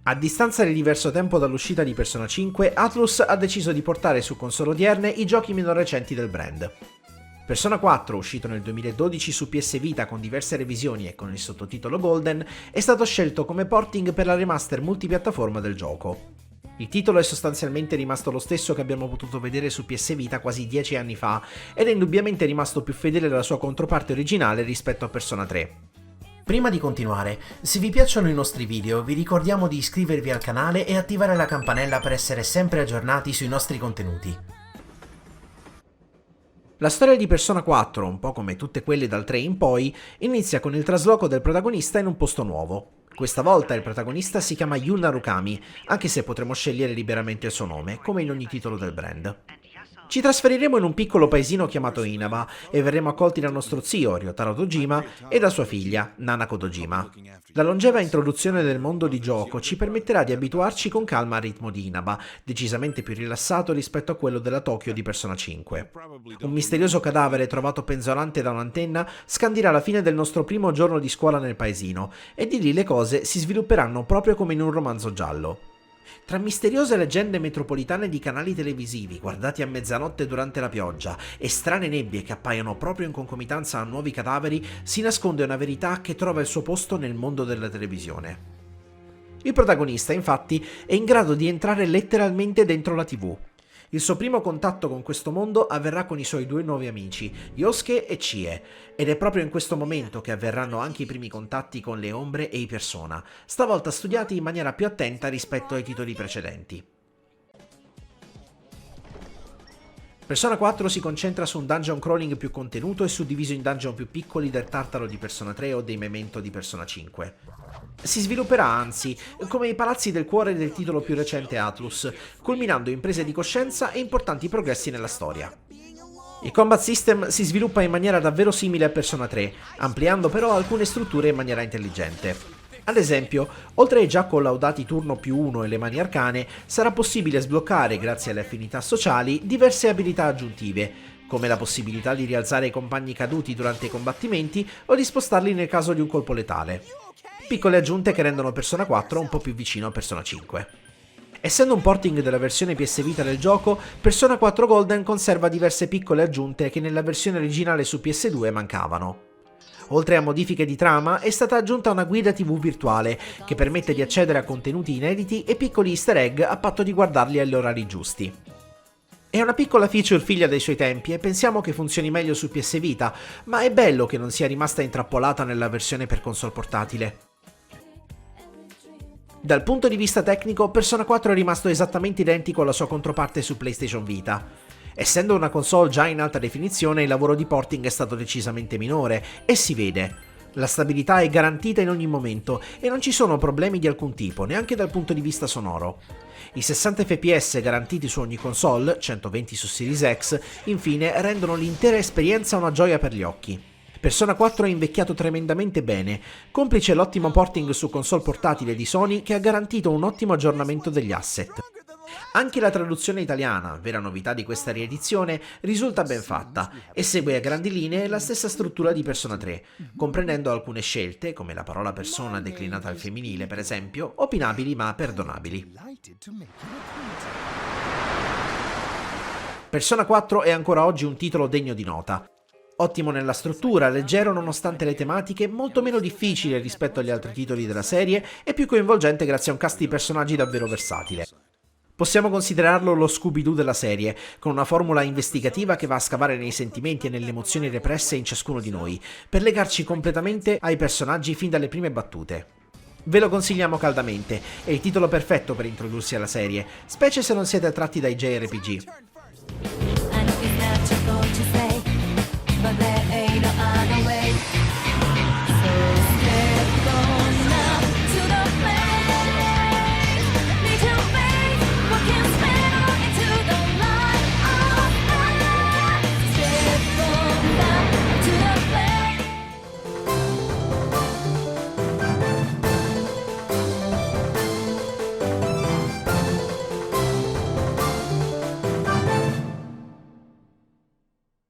A distanza di diverso tempo dall'uscita di Persona 5, Atlus ha deciso di portare su console odierne i giochi meno recenti del brand. Persona 4, uscito nel 2012 su PS Vita con diverse revisioni e con il sottotitolo Golden, è stato scelto come porting per la remaster multipiattaforma del gioco. Il titolo è sostanzialmente rimasto lo stesso che abbiamo potuto vedere su PS Vita quasi 10 anni fa ed è indubbiamente rimasto più fedele alla sua controparte originale rispetto a Persona 3. Prima di continuare, se vi piacciono i nostri video vi ricordiamo di iscrivervi al canale e attivare la campanella per essere sempre aggiornati sui nostri contenuti. La storia di Persona 4, un po' come tutte quelle dal 3 in poi, inizia con il trasloco del protagonista in un posto nuovo. Questa volta il protagonista si chiama Yu Narukami, anche se potremo scegliere liberamente il suo nome, come in ogni titolo del brand. Ci trasferiremo in un piccolo paesino chiamato Inaba e verremo accolti dal nostro zio, Ryotaro Dojima, e da sua figlia, Nanako Dojima. La longeva introduzione del mondo di gioco ci permetterà di abituarci con calma al ritmo di Inaba, decisamente più rilassato rispetto a quello della Tokyo di Persona 5. Un misterioso cadavere trovato penzolante da un'antenna scandirà la fine del nostro primo giorno di scuola nel paesino, e di lì le cose si svilupperanno proprio come in un romanzo giallo. Tra misteriose leggende metropolitane di canali televisivi guardati a mezzanotte durante la pioggia e strane nebbie che appaiono proprio in concomitanza a nuovi cadaveri, si nasconde una verità che trova il suo posto nel mondo della televisione. Il protagonista, infatti, è in grado di entrare letteralmente dentro la TV. Il suo primo contatto con questo mondo avverrà con i suoi due nuovi amici, Yosuke e Chie, ed è proprio in questo momento che avverranno anche i primi contatti con le ombre e i Persona, stavolta studiati in maniera più attenta rispetto ai titoli precedenti. Persona 4 si concentra su un dungeon crawling più contenuto e suddiviso in dungeon più piccoli del Tartaro di Persona 3 o dei Memento di Persona 5. Si svilupperà anzi come i palazzi del cuore del titolo più recente Atlus, culminando in prese di coscienza e importanti progressi nella storia. Il combat system si sviluppa in maniera davvero simile a Persona 3, ampliando però alcune strutture in maniera intelligente. Ad esempio, oltre ai già collaudati turno più 1 e le mani arcane, sarà possibile sbloccare, grazie alle affinità sociali, diverse abilità aggiuntive, come la possibilità di rialzare i compagni caduti durante i combattimenti o di spostarli nel caso di un colpo letale. Piccole aggiunte che rendono Persona 4 un po' più vicino a Persona 5. Essendo un porting della versione PS Vita del gioco, Persona 4 Golden conserva diverse piccole aggiunte che nella versione originale su PS2 mancavano. Oltre a modifiche di trama, è stata aggiunta una guida TV virtuale che permette di accedere a contenuti inediti e piccoli easter egg a patto di guardarli agli orari giusti. È una piccola feature figlia dei suoi tempi e pensiamo che funzioni meglio su PS Vita, ma è bello che non sia rimasta intrappolata nella versione per console portatile. Dal punto di vista tecnico, Persona 4 è rimasto esattamente identico alla sua controparte su PlayStation Vita. Essendo una console già in alta definizione, il lavoro di porting è stato decisamente minore, e si vede. La stabilità è garantita in ogni momento e non ci sono problemi di alcun tipo, neanche dal punto di vista sonoro. I 60 fps garantiti su ogni console, 120 su Series X, infine rendono l'intera esperienza una gioia per gli occhi. Persona 4 è invecchiato tremendamente bene, complice l'ottimo porting su console portatile di Sony che ha garantito un ottimo aggiornamento degli asset. Anche la traduzione italiana, vera novità di questa riedizione, risulta ben fatta e segue a grandi linee la stessa struttura di Persona 3, comprendendo alcune scelte, come la parola persona declinata al femminile per esempio, opinabili ma perdonabili. Persona 4 è ancora oggi un titolo degno di nota. Ottimo nella struttura, leggero nonostante le tematiche, molto meno difficile rispetto agli altri titoli della serie e più coinvolgente grazie a un cast di personaggi davvero versatile. Possiamo considerarlo lo Scooby-Doo della serie, con una formula investigativa che va a scavare nei sentimenti e nelle emozioni represse in ciascuno di noi, per legarci completamente ai personaggi fin dalle prime battute. Ve lo consigliamo caldamente, è il titolo perfetto per introdursi alla serie, specie se non siete attratti dai JRPG.